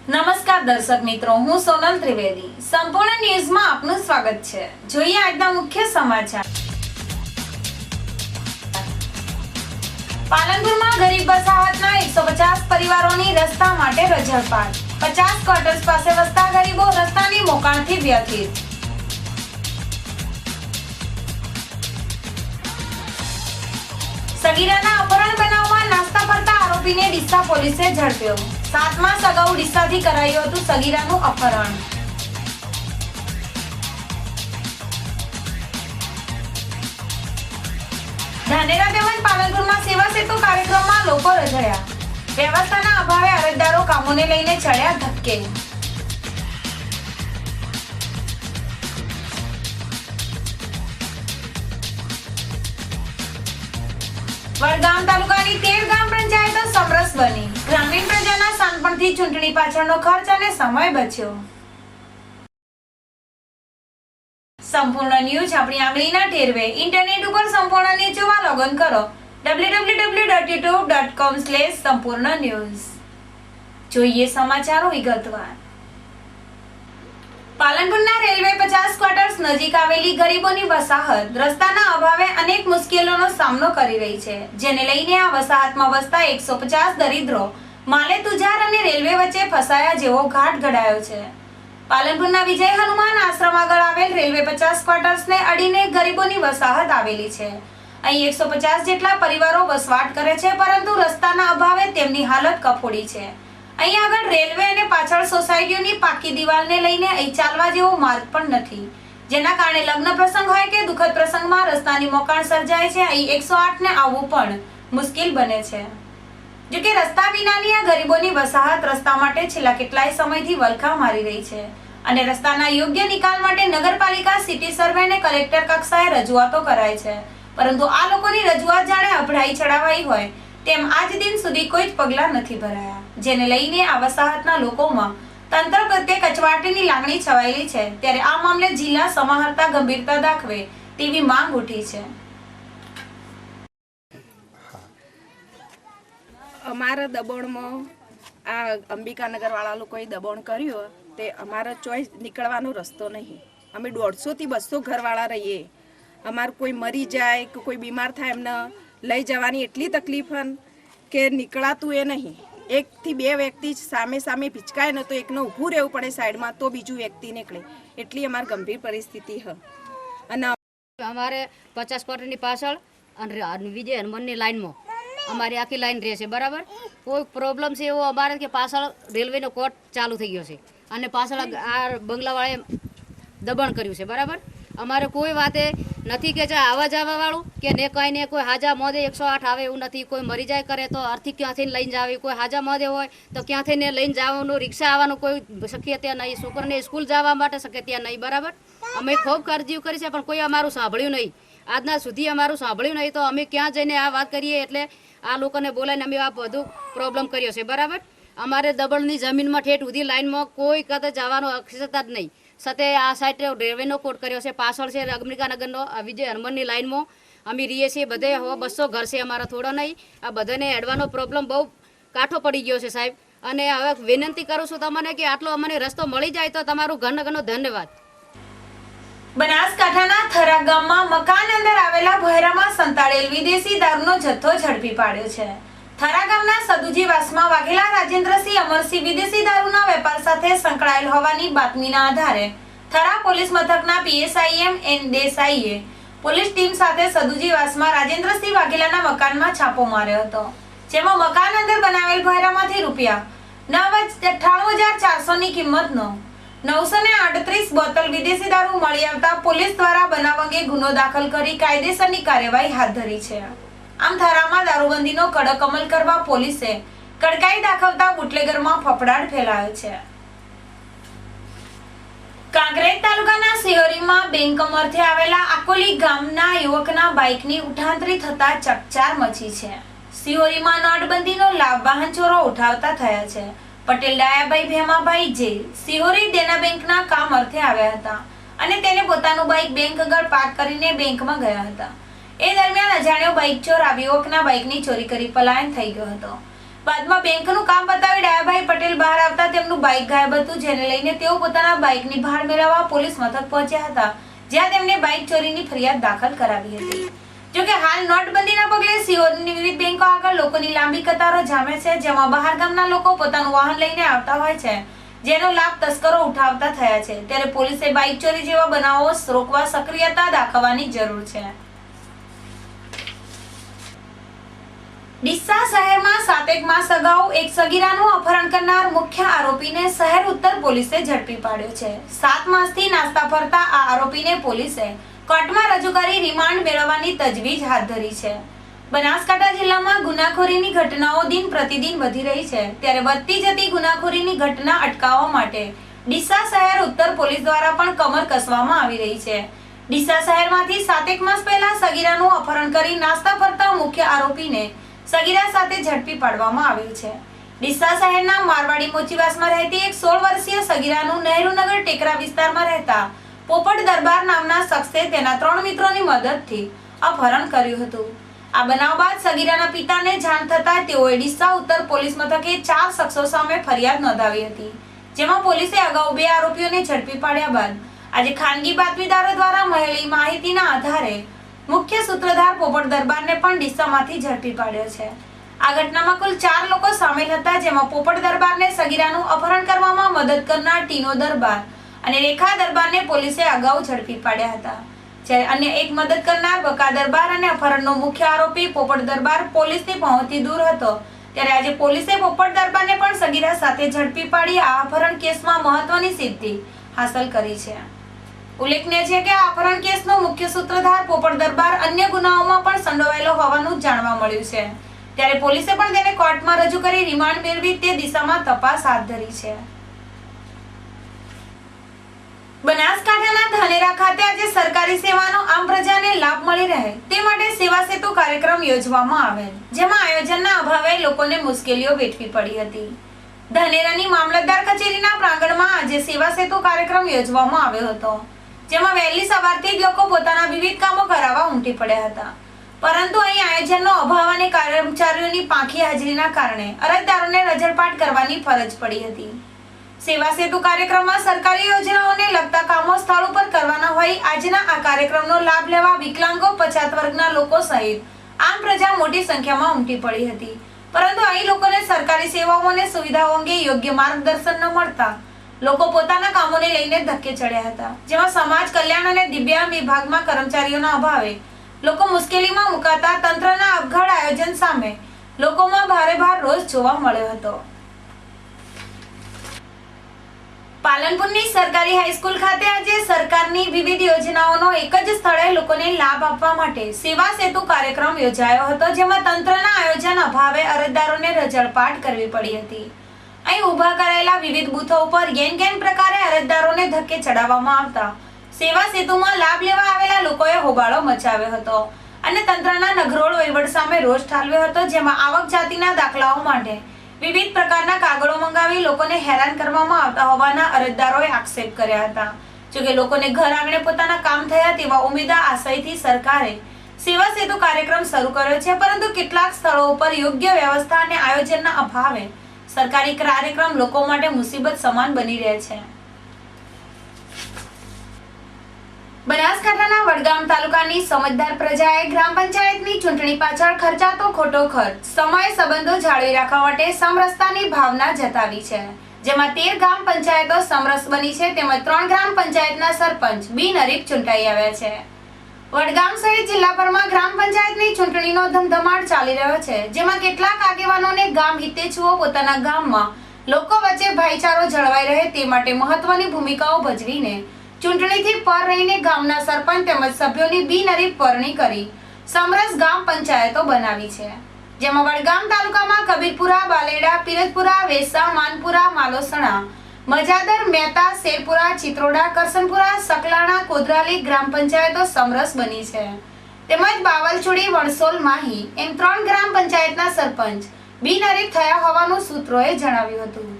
નમસ્કાર દર્શક મિત્રો, હું સોનલ ત્રિવેદી. સંપૂર્ણ ન્યૂઝમાં આપનું સ્વાગત છે. જોઈએ આજના મુખ્ય સમાચાર. પાલનપુરમાં ગરીબ વસાહતના 150 પરિવારોની રસ્તા માટે રજળપાટ. 50 ક્વાર્ટર્સ પાસે વસતા ગરીબો રસ્તાની મોકાણથી વ્યથિત. સગીરાના અપહરણ બનાવમાં નાસ્તા ફરતા આરોપીને ડીસા પોલીસે ઝડપ્યો. 7મા સગાઉ ડીસાથી કરાયું હતું સગીરાનું અપહરણ. ધાનેરા તેમજ પાલનપુરમાં સેવા સેતુ કાર્યક્રમમાં લોકો રઝળ્યા. વ્યવસ્થાના અભાવે અરજદારો કામોને લઈને ચડ્યા ધક્કે. વડગામ તાલુકાની 13 ગ્રામ પંચાયતો સમરસ બની. ગ્રામીણ પ્રજાના શાણપણથી ચૂંટણી પાછળનો ખર્ચ અને સમય બચ્યો. સંપૂર્ણ ન્યૂઝ આપણી આંગળીના ટેરવે. ઇન્ટરનેટ ઉપર સંપૂર્ણ ન્યૂઝ જોવા લોગિન કરો www.youtube.com/સંપૂર્ણ-ન્યૂઝ. જોઈએ સમાચારો વિગતવાર. પાલનપુરના રેલવે 50 ક્વાર્ટર્સ નજીક આવેલી ગરીબોની વસાહત રસ્તાના અભાવે અનેક મુશ્કેલીઓનો સામનો કરી રહી છે, જેને લઈને આ વસાહતમાં વસતા 150 દરિદ્રો માલે તુજાર અને રેલવે વચ્ચે ફસાયા જેવો ઘાટ ઘડાયો છે. પાલનપુરના વિજય હનુમાન આશ્રમ આગળ આવેલ રેલવે 50 ક્વાર્ટર્સને અડીને ગરીબોની વસાહત આવેલી છે. અહીં 150 જેટલા પરિવારો વસવાટ કરે છે, પરંતુ રસ્તાના અભાવે તેમની હાલત કફોડી છે. અહીં આગળ રેલવે અને પાછળ સોસાયટીઓની પાકી દિવાલને લઈને અહીં ચાલવા જેવો માર્ગ પણ નથી, જેના કારણે લગ્ન પ્રસંગ હોય કે દુઃખદ પ્રસંગમાં રસ્તાની મોકાણ સર્જાય છે. અહીં 108 ને આવવું પણ મુશ્કેલ બને છે. જો કે રસ્તા વિનાની આ ગરીબોની વસાહત રસ્તા માટે છેલ્લા કેટલાય સમયથી વલખા મારી રહી છે અને રસ્તાના યોગ્ય નિકાલ માટે નગરપાલિકા, સિટી સર્વે અને કલેક્ટર કક્ષાએ રજૂઆતો કરાય છે, પરંતુ આ લોકોની રજૂઆત જાણે અભડાઈ ચડાવાઈ હોય તેમ આજ દિન સુધી કોઈ જ પગલાં નથી ભરાયા, જેને લઈને આ વસાહતના લોકોમાં તંત્ર પ્રત્યે કચવાટીની લાગણી છવાયેલી છે. ત્યારે આ મામલે જિલ્લા સમાહર્તા ગંભીરતા દાખવે તેવી માંગ ઉઠી છે. અમારા દબાણમાં આ અંબિકાનગર વાળા લોકોએ દબાણ કર્યું તે અમારા ચોઈસ નીકળવાનો રસ્તો નહીં. અમે 150 થી 200 ઘરવાળા રહીએ. અમારું કોઈ મરી જાય કે કોઈ બીમાર થાય એમને લઈ જવાની એટલી તકલીફ કે નીકળાતું એ નહીં. 1 થી 2 વ્યક્તિ સામે સામે ભીચકાય ને તો એકને ઊભું રહેવું પડે સાઈડમાં, તો બીજું વ્યક્તિ નીકળે. એટલી અમારી ગંભીર પરિસ્થિતિ છે. અને અમારે 50 ક્વાર્ટરની પાછળ અને વિજય હનુમાનની લાઈનમાં અમારી આખી લાઈન રહેશે, બરાબર. કોઈ પ્રોબ્લેમ છે એવો અમારે કે પાછળ રેલવેનો કોર્ટ ચાલુ થઈ ગયો છે અને પાછળ આ બંગલાવાળાએ દબાણ કર્યું છે, બરાબર. અમારે કોઈ વાતે નથી કે આવવા જવા વાળું કે ને કાંઈ ને કોઈ હાજા મોદે 108 આવે એવું નથી. કોઈ મરી જાય કરે તો આર્થિક ક્યાંથી લઈને જાવે, કોઈ હાજા મોદે હોય તો ક્યાંથી ને લઈને જવાનું, રિક્ષા આવવાનું કોઈ શક્યતા નહીં, છોકરાને સ્કૂલ જવા માટે શક્યતા નહીં, બરાબર. અમે ખૂબ કાળજી કરી છે પણ કોઈ અમારું સાંભળ્યું નહીં. આજના સુધી અમારું સાંભળ્યું નહીં, તો અમે ક્યાં જઈને આ વાત કરીએ એટલે આ લોકોને બોલાવીને અમે આ બધું પ્રોબ્લેમ કર્યો છે, બરાબર. અમારે દબણની જમીનમાં ઠેઠ સુધી લાઈનમાં કોઈ કદાચ જવાનો અક્ષરતા જ નહીં. સાથે આ સાઈડ રેલવેનો કોડ કર્યો છે, પાછળ છે અંબિકાનગરનો વિજય હનુમાનની લાઈનમાં અમે રહીએ છીએ. બધે હવે 200 ઘર છે અમારા, થોડા નહીં. આ બધાને એડવાનો પ્રોબ્લેમ બહુ કાઠો પડી ગયો છે સાહેબ. અને હવે વિનંતી કરું છું તમને કે આટલો અમને રસ્તો મળી જાય તો તમારું ઘણો ધન્યવાદ. બનાસકાંઠાના થરા ગામમાં મકાન અંદર આવેલા ભોયરામાં સંતાડેલ વિદેશી દારૂનો જથ્થો ઝડપી પાડ્યો છે. થરા ગામના સદુજીવાસમાં વાઘેલા રાજેન્દ્રસિંહ અમરસિંહ વિદેશી દારૂના વેપાર સાથે સંકળાયેલ હોવાની બાતમીના આધારે થરા પોલીસ મથકના પીએસઆઈ એમ દેસાઈએ પોલીસ ટીમ સાથે સદુજીવાસમાં રાજેન્દ્રસિંહ વાઘેલાના મકાનમાં છાપો માર્યો હતો, જેમાં મકાન અંદર બનાવેલ ભોયરામાંથી ₹9,98,400 ની કિંમતનો 938 બોટલ વિદેશી દારૂ મળી આવતા પોલીસ દ્વારા બનાવ અંગે ગુનો દાખલ કરી કાયદેસરની કાર્યવાહી હાથ ધરી છે. આમ થરામાં દારૂબંધીનો કડક અમલ કરવા પોલીસે કડકાઈ દાખવતા બુટલેગરમાં ફફડાટ ફેલાયો છે. કાંકરેજ તાલુકાના સિહોરીમાં બેંક અમરથી આવેલા આકોલી ગામના યુવકના બાઇકની ઉઠાંતરી થતા ચકચાર મચી છે. સિહોરીમાં નોટબંધીનો લાભ વાહન ચોરો ઉઠાવતા થયા છે. પટેલ ડાયાભાઈ ભેમાભાઈ જે સિહોરી દેના બેંકના કામ અર્થે આવ્યા હતા અને તેને પોતાનું બાઇક બેંક આગળ પાર્ક કરીને બેંકમાં ગયા હતા. એ દરમિયાન અજાણ્યો બાઇક ચોર આ યુવકના બાઇકની ચોરી કરી પલાયન થઈ ગયો હતો. બાદમાં બેંકનું કામ પતાવી ડાયાભાઈ પટેલ બહાર આવતા તેમનું ચાલકનું બાઇક ગાયબ હતું, જેને લઈને તેઓ પોતાના બાઇકની ભાળ મેળવવા પોલીસ મથક પહોંચ્યા હતા, જ્યાં તેમને બાઇક ચોરીની ફરિયાદ દાખલ કરાવી હતી. જોકે હાલ નોટબંધીના પગલે સિહોરની વિવિધ બેંકો આગળ લોકોની લાંબી કતારો જામે છે, જેમાં બહાર ગામના લોકો પોતાનું વાહન લઈને આવતા હોય છે, જેનો લાભ તસ્કરો ઉઠાવતા થયા છે. ત્યારે પોલીસે બાઇક ચોરી જેવા બનાવો રોકવા સક્રિયતા દાખવવાની જરૂર છે. ડીસા શહેરમાં 7 માસ અગાઉ એક સગીરાનું અપહરણ કરનાર મુખ્ય આરોપીને શહેર ઉત્તર પોલીસે ઝડપી પાડ્યો છે. 7 માસથી નાસ્તા ફરતા આ આરોપીને પોલીસે કોર્ટમાં રજૂ કરી રિમાન્ડ મેળવવાની તજવીજ હાથ ધરી છે. બનાસકાંઠા જિલ્લામાં ગુનાખોરીની ઘટનાઓ દિન પ્રતિદિન વધી રહી છે, ત્યારે વધતી જતી ગુનાખોરીની ઘટના અટકાવવા માટે ડીસા શહેર ઉત્તર પોલીસ દ્વારા પણ કમર કસવામાં આવી રહી છે. ડીસા શહેરમાંથી 7 માસ પહેલા સગીરાનું અપહરણ કરી નાસ્તા ફરતા મુખ્ય આરોપીને સગીરા સાથે ઝડપી પાડવામાં આવ્યું છે. ડીસા શહેરના મારવાડી મોચીવાસમાં રહેતી એક 16 વર્ષીય સગીરાનું નહેરુનગર ટેકરા વિસ્તારમાં રહેતા પોપટ દરબાર નામના શખ્સે તેના 3 મિત્રોની મદદથી અપહરણ કર્યું હતું. આ બનાવ બાદ સગીરાના પિતાને જાણ થતાં તેઓએ ડીસા ઉત્તર પોલીસ મથકે 4 શખ્સો સામે ફરિયાદ નોંધાવી હતી, જેમાં પોલીસે અગાઉ 2 આરોપીઓને ઝડપી પાડ્યા બાદ આજે ખાનગી બાતમીદારો દ્વારા મળેલી માહિતીના આધારે મુખ્ય સૂત્રધાર પોપટ દરબારને પણ ડીસામાંથી ઝડપી પાડ્યો છે. આ ઘટનામાં કુલ 4 લોકો સામેલ હતા, જેમાં પોપટ દરબારને સગીરાનું અપહરણ કરવામાં મદદ કરનાર ટીનો દરબાર અને રેખા દરબારને પોલીસે અગાઉ ઝડપી પાડ્યા હતા, જ્યારે અન્ય એક મદદ કરનાર બકા દરબાર અને અપહરણનો મુખ્ય આરોપી પોપટ દરબાર પોલીસની પહોંચથી દૂર હતો. ત્યારે આજે પોલીસે પોપટ દરબારને પણ સગીરા સાથે ઝડપી પાડી આ અપહરણ કેસમાં મહત્વની સિદ્ધિ હાંસલ કરી છે. ઉલ્લેખનીય છે કે આ અપહરણ કેસનો મુખ્ય સૂત્રધાર પોપટ દરબાર અન્ય ગુનાઓમાં પણ સંડોવાયેલો હોવાનું જાણવા મળ્યું છે. ત્યારે પોલીસે પણ તેને કોર્ટમાં રજૂ કરી રિમાન્ડ મેળવી તે દિશામાં તપાસ હાથ ધરી છે. બનાસકાંઠાના ધાનેરા ખાતે આજે સરકારી સેવાનો આમ પ્રજાને લાભ મળી રહે તે માટે સેવા સેતુ કાર્યક્રમ યોજવામાં આવેલ, જેમાં આયોજનના અભાવે લોકોને મુશ્કેલીઓ વેઠવી પડી હતી. ધાનેરાની મામલતદાર કચેરીના પ્રાંગણમાં આજે સેવા સેતુ કાર્યક્રમ યોજવામાં આવ્યો હતો, જેમાં વહેલી સવારથી જ લોકો પોતાના વિવિધ કામો કરાવવા ઉમટી પડ્યા હતા, પરંતુ અહીં આયોજનનો અભાવ અને કર્મચારીઓની પાંખી હાજરીના કારણે અરજદારોને રજળપાટ કરવાની ફરજ પડી હતી. સેવા સેતુ કાર્યક્રમમાં સરકારી યોજનાઓને લગતા કામો સ્થળ ઉપર કરવાના હોય આજના આ કાર્યક્રમનો લાભ લેવા વિકલાંગો, પછાત વર્ગના લોકો સહિત આમ પ્રજા મોટી સંખ્યામાં ઉમટી પડી હતી, પરંતુ અહીં લોકોને સરકારી સેવાઓ અને સુવિધાઓ અંગે યોગ્ય માર્ગદર્શન ન મળતા લોકો પોતાના કામોને લઈને ધક્કે ચડ્યા હતા, જેમાં સમાજ કલ્યાણ અને દિવ્યાંગ વિભાગમાં કર્મચારીઓના અભાવે લોકો મુશ્કેલીમાં મુકાતા તંત્રના અવઘડ આયોજન સામે લોકોમાં ભારેભાર રોષ જોવા મળ્યો હતો. પાલનપુરની સરકારી હાઈસ્કૂલ ખાતે આજે સરકારની વિવિધ યોજનાઓનો એક જ સ્થળે લોકોને લાભ આપવા માટે સેવા સેતુ કાર્યક્રમ યોજાયો હતો, જેમાં તંત્રના આયોજન અભાવે અરજદારોને રજળપાટ કરવી પડી હતી. અહીં ઊભા કરાયેલા વિવિધ બૂથો ઉપર ગેન પ્રકારે અરજદારોને ધક્કે ચડાવવામાં આવતા સેવા સેતુમાં લાભ લેવા આવેલા લોકોએ હોબાળો મચાવ્યો હતો અને તંત્રના નગરોળ વહીવટ સામે રોષ ઠાલવ્યો હતો, જેમાં આવક જાતિના દાખલાઓ માટે વિવિધ પ્રકારના કાગળો મંગાવી લોકોને હેરાન કરવામાં આવતા હોવાના અરજદારોએ આક્ષેપ કર્યા હતા. જોકે લોકોને ઘર આંગણે પોતાના કામ થયા તેવા ઉમેદા આશયથી સરકારે સેવા સેતુ કાર્યક્રમ શરૂ કર્યો છે, પરંતુ કેટલાક સ્થળો ઉપર યોગ્ય વ્યવસ્થા અને આયોજનના અભાવે સરકારી કાર્યક્રમ લોકો માટે મુસીબત સમાન બની રહે છે. બનાસકાંઠાના વડગામ તાલુકાની સમજદાર પ્રજાએ ગ્રામ પંચાયતની ચૂંટણી પાછળ ખર્ચાતો ખોટો ખર્ચ, સમય સંબંધો જાળવી રાખવા માટે સમરસતાની ભાવના જતાવી છે, જેમાં 13 ગ્રામ પંચાયતો સમરસ બની છે, તેમજ 3 ગ્રામ પંચાયતના સરપંચ બિનહરીફ ચૂંટાઈ આવ્યા છે. વડગામ સહિત જિલ્લાભરમાં ગ્રામ પંચાયતની ચૂંટણીનો ધમધમાટ ચાલી રહ્યો છે, જેમાં કેટલાક આગેવાનોને ગામ હિતેચ્છુઓ પોતાના ગામમાં લોકો વચ્ચે ભાઈચારો જળવાઈ રહે તે માટે મહત્વની ભૂમિકાઓ ભજવીને ચૂંટણીથી પર રહીને ગામના સરપંચ તેમજ સભ્યોની બિનહરીફ વરણી કરી સમરસ ગ્રામ પંચાયતો બનાવી છે, જેમાં વડગામ તાલુકામાં કબીરપુરા, બાલેડા, પીરજપુરા, વેસા, માનપુરા, માલોસણા, મજાદર, મહેતા, શેરપુરા, ચિત્રોડા, કરસનપુરા, સકલાણા, કોદરાલી ગ્રામ પંચાયતો સમરસ બની છે, તેમજ બાવલછોડી, વણસોલ, માહી એમ 3 ગ્રામ પંચાયતના સરપંચ બિનહરીફ થયા હોવાનું સૂત્રોએ જણાવ્યું હતું.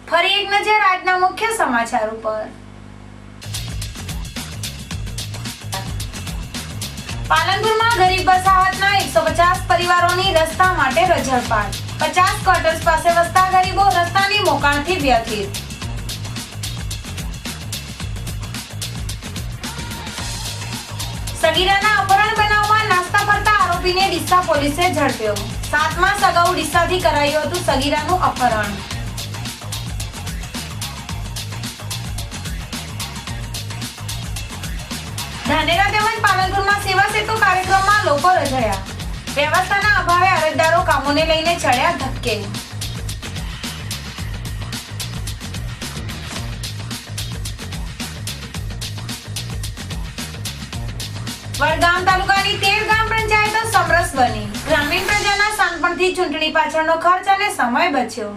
ફરી એક નજર આજના મુખ્ય સમાચાર ઉપર. પાલનપુરમાં ગરીબ વસાહતના 150 પરિવારોની રસ્તા માટે રજળપાટ. 50 ક્વાર્ટર્સ પાસે વસતા ગરીબો રસ્તાની મોકાણથી વ્યથિત. સગીરાના અપહરણ બનાવમાં નાસ્તા ફરતા આરોપીને ડીસા પોલીસે ઝડપ્યો. 7 માસ અગાઉ ડીસાથી કરાયું હતું સગીરાનું અપહરણ. ધાનેરા તેમજ પાલનપુરમાં સેવા સેતુ કાર્યક્રમમાં લોકો રજાયા. વ્યવસ્થાના અભાવે અરજદારો કામોને લઈને ચડ્યા ધક્કે. વડગામ તાલુકાની 13 ગ્રામ પંચાયતો સમરસ બની. ગ્રામીણ પ્રજાના શાણપણથી ચૂંટણી પાછળનો ખર્ચ અને સમય બચ્યો.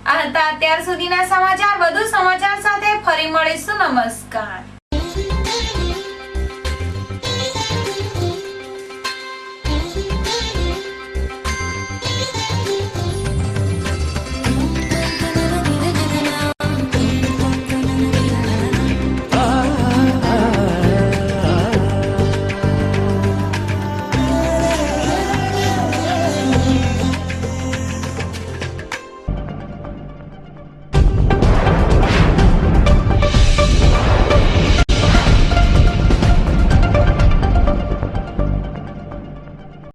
આ હતા અત્યાર સુધીના સમાચાર. વધુ સમાચાર સાથે ફરી મળીશું. નમસ્કાર.